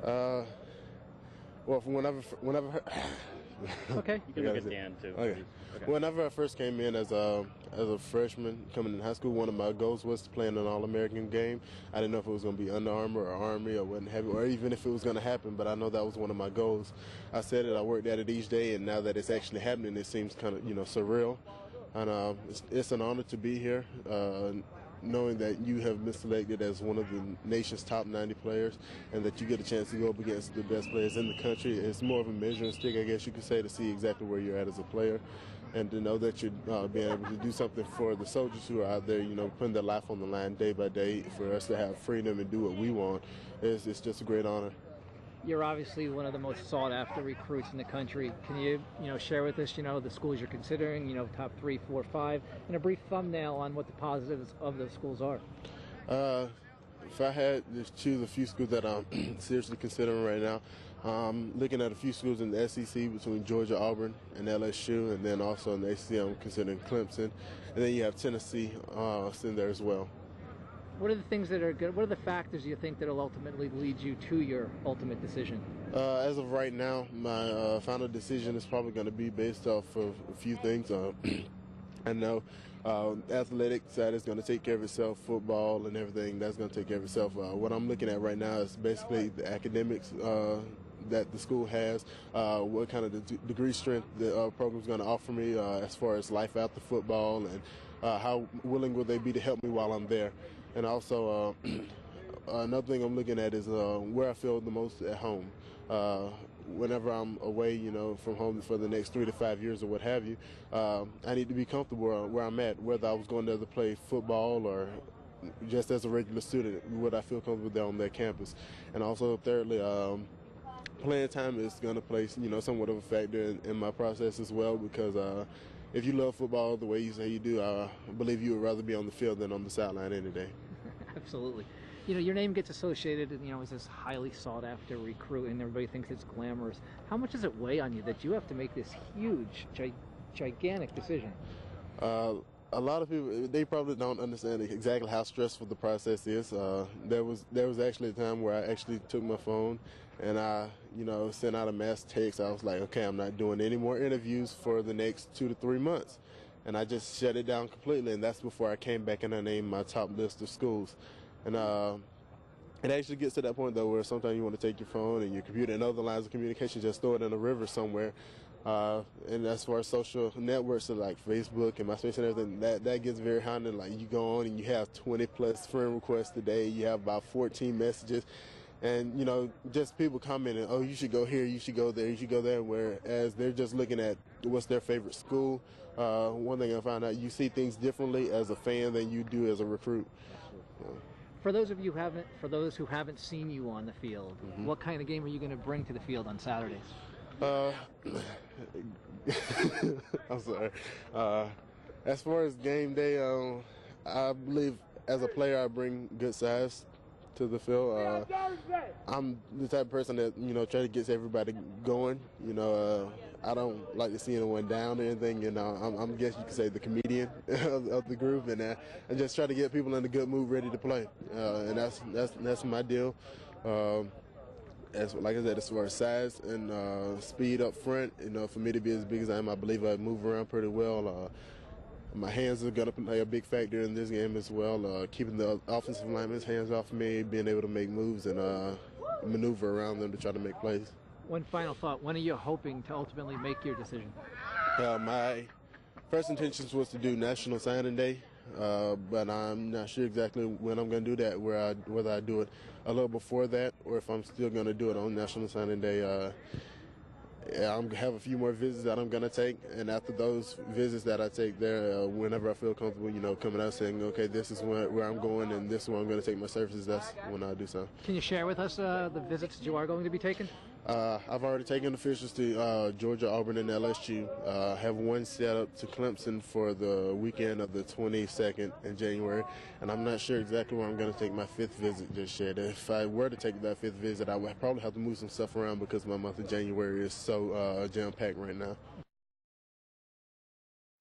Uh, well, from whenever. Okay. You can look at Dan too. Okay. Whenever I first came in as a freshman coming in high school, one of my goals was to play in an All-American game. I didn't know if it was going to be Under Armour or Army or what have you, or even if it was going to happen, but I know that was one of my goals. I said it, I worked at it each day, and now that it's actually happening, it seems kind of, surreal. And it's an honor to be here, knowing that you have been selected as one of the nation's top 90 players and that you get a chance to go up against the best players in the country. It's more of a measuring stick, I guess you could say, to see exactly where you're at as a player and to know that you're being able to do something for the soldiers who are out there, putting their life on the line day by day for us to have freedom and do what we want. It's just a great honor. You're obviously one of the most sought-after recruits in the country. Can you, share with us, the schools you're considering, top 3, 4, 5, and a brief thumbnail on what the positives of those schools are? If I had to choose a few schools that I'm seriously considering right now, looking at a few schools in the SEC between Georgia, Auburn, and LSU, and then also in the ACC I'm considering Clemson, and then you have Tennessee in there as well. What are the things that are good? What are the factors you think that will ultimately lead you to your ultimate decision? As of right now, my final decision is probably going to be based off of a few things. I know athletics side is going to take care of itself, football and everything, that's going to take care of itself. What I'm looking at right now is basically the academics that the school has, what kind of degree strength the program is going to offer me as far as life after football, and how willing will they be to help me while I'm there. And also another thing I'm looking at is where I feel the most at home. Whenever I'm away, from home for the next 3 to 5 years or what have you, I need to be comfortable where I'm at, whether I was going there to play football or just as a regular student, would I feel comfortable there on that campus. And also thirdly, playing time is going to play, somewhat of a factor in my process as well, because if you love football the way you say you do, I believe you would rather be on the field than on the sideline any day. Absolutely. Your name gets associated, as this highly sought-after recruit, and everybody thinks it's glamorous. How much does it weigh on you that you have to make this huge, gigantic decision? A lot of people, they probably don't understand exactly how stressful the process is. There was actually a time where I actually took my phone and I, sent out a mass text. I was like, okay, I'm not doing any more interviews for the next 2 to 3 months. And I just shut it down completely, and that's before I came back and I named my top list of schools. And it actually gets to that point, though, where sometimes you want to take your phone and your computer and other lines of communication, just throw it in a river somewhere. And as far as social networks, so like Facebook and MySpace and everything, that gets very haunting. Like, you go on and you have 20+ friend requests a day. You have about 14 messages. And, just people commenting, oh, you should go here, you should go there, you should go there, whereas they're just looking at what's their favorite school. One thing I found out, you see things differently as a fan than you do as a recruit. For those who haven't seen you on the field, what kind of game are you going to bring to the field on Saturdays? I'm sorry. As far as game day, I believe as a player I bring good size to the field. I'm the type of person that try to get everybody going. I don't like to see anyone down or anything. I'm I guess you could say the comedian of the group, and I just try to get people in a good mood, ready to play. And that's my deal. Like I said, as far as size and speed up front, for me to be as big as I am, I believe I move around pretty well. My hands are going to play a big factor in this game as well, keeping the offensive linemen's hands off me, being able to make moves and maneuver around them to try to make plays. One final thought. When are you hoping to ultimately make your decision? My first intentions was to do National Signing Day, but I'm not sure exactly when I'm going to do that, whether I do it a little before that or if I'm still going to do it on National Signing Day. I'm going to have a few more visits that I'm going to take, and after those visits that I take there, whenever I feel comfortable, coming out saying, okay, this is where I'm going and this is where I'm going to take my services, that's when I do so. Can you share with us the visits that you are going to be taking? I've already taken officials to Georgia, Auburn, and LSU. I have one set up to Clemson for the weekend of the 22nd in January, and I'm not sure exactly where I'm going to take my 5th visit just yet. If I were to take that 5th visit, I would probably have to move some stuff around because my month of January is so jam-packed right now.